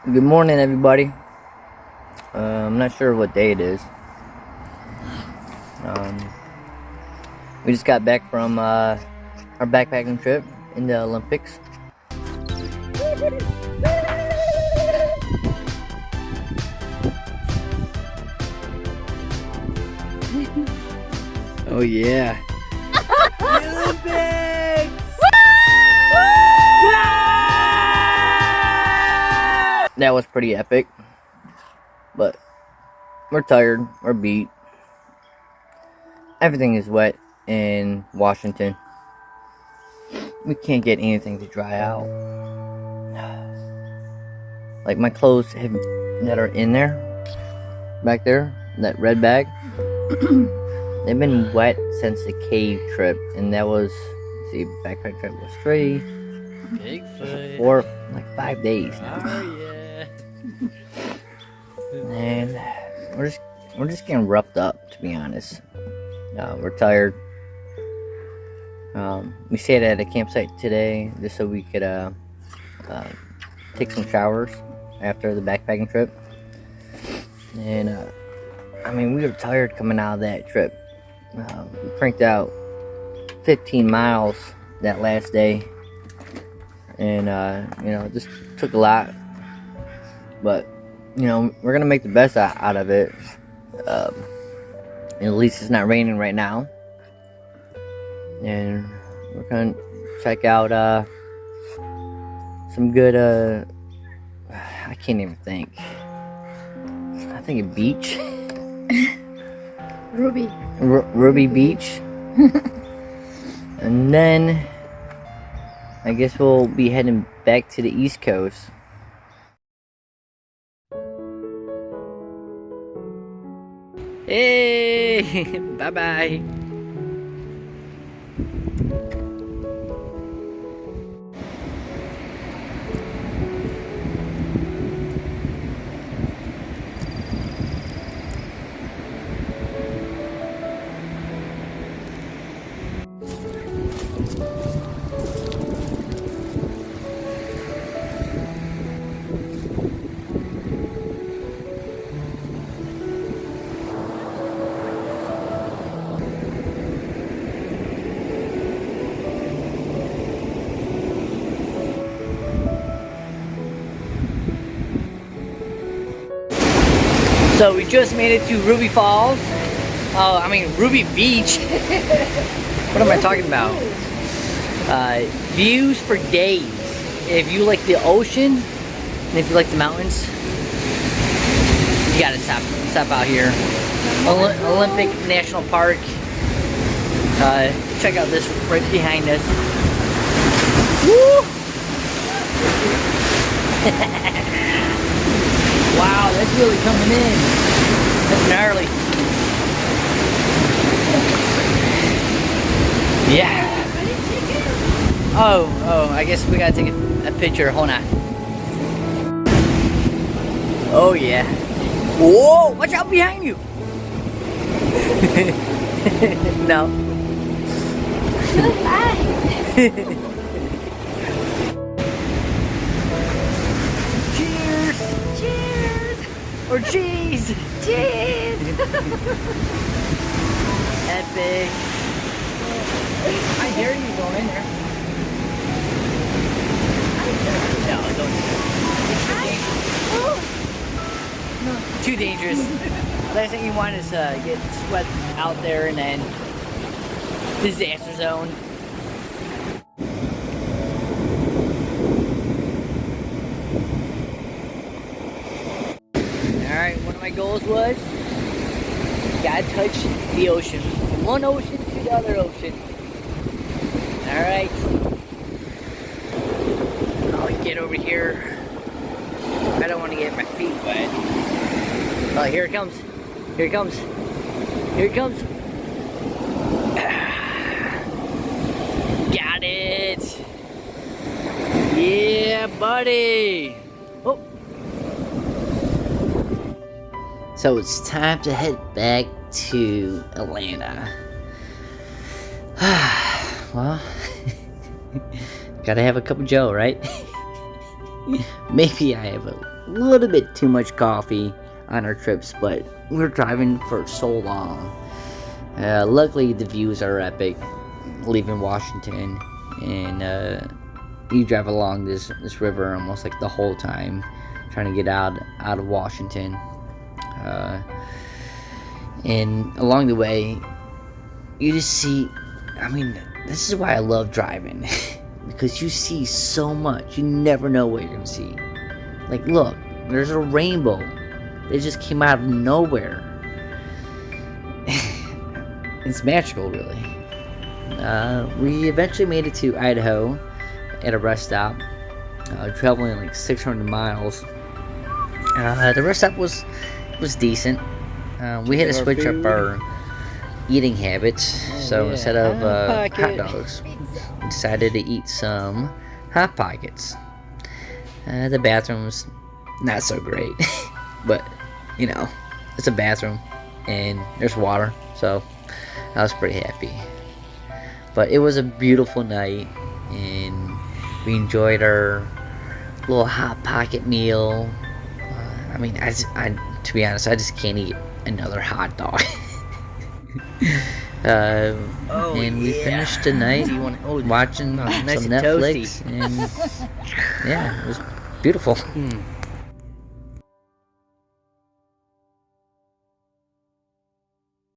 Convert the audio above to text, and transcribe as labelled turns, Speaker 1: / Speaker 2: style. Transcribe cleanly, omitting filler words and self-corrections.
Speaker 1: Good morning, everybody. I'm not sure what day it is. We just got back from our backpacking trip in the Olympics. Oh yeah. Olympics! That was pretty epic, but we're tired, we're beat. Everything is wet in Washington. We can't get anything to dry out. Like my clothes that are in there, back there, that red bag, they've been wet since the cave trip, and that was, see, backpack trip was 3,
Speaker 2: Bigfoot.
Speaker 1: 4, like 5 days now.
Speaker 2: Oh yeah.
Speaker 1: And we're just getting roughed up, to be honest. We're tired. We stayed at a campsite today just so we could take some showers after the backpacking trip. And I mean, we were tired coming out of that trip. We cranked out 15 miles that last day, and you know, it just took a lot. But you know, we're gonna make the best out of it. At least it's not raining right now, and we're gonna check out some good I can't even think. I think a beach. Ruby Beach. And then I guess we'll be heading back to the East Coast. Hey, bye-bye. So we just made it to Ruby Falls. Ruby Beach. What am I talking about? Views for days. If you like the ocean, and if you like the mountains, you gotta stop out here. Olympic National Park. Check out this right behind us. Woo! Wow, that's really coming in. That's gnarly. Yeah. Oh, I guess we gotta take a picture. Hold on. Oh, yeah. Whoa, watch out behind you. No. Or cheese! Cheese! Epic! I dare you go in there. No, don't do it. Too dangerous. Last thing you want is get sweat out there and then disaster zone. Alright, one of my goals was gotta touch the ocean. From one ocean to the other ocean. Alright. I'll get over here. I don't want to get my feet wet. Oh, here it comes. Here it comes. Here it comes. Got it. Yeah, buddy. Oh. So it's time to head back to Atlanta. Well, gotta have a cup of Joe, right? Maybe I have
Speaker 3: little bit too much coffee on our trips, but we were driving for so long. Luckily, the views are epic, leaving Washington, and you drive along this river almost like the whole time, trying to get out of Washington. And along the way, you just see, I mean, this is why I love driving. Because you see so much, you never know what you're gonna see. Like, look, there's a rainbow. It just came out of nowhere. It's magical, really. We eventually made it to Idaho at a rest stop, traveling like 600 miles. The rest stop was decent. We had to switch up our eating habits, so instead of hot dogs, we decided to eat some Hot Pockets. The bathroom's not so great, but you know, it's a bathroom and there's water, so I was pretty happy. But it was a beautiful night, and we enjoyed our little Hot Pocket meal. I mean, to be honest, I just can't eat another hot dog. And we finished the night watching some Netflix, and yeah, it was beautiful.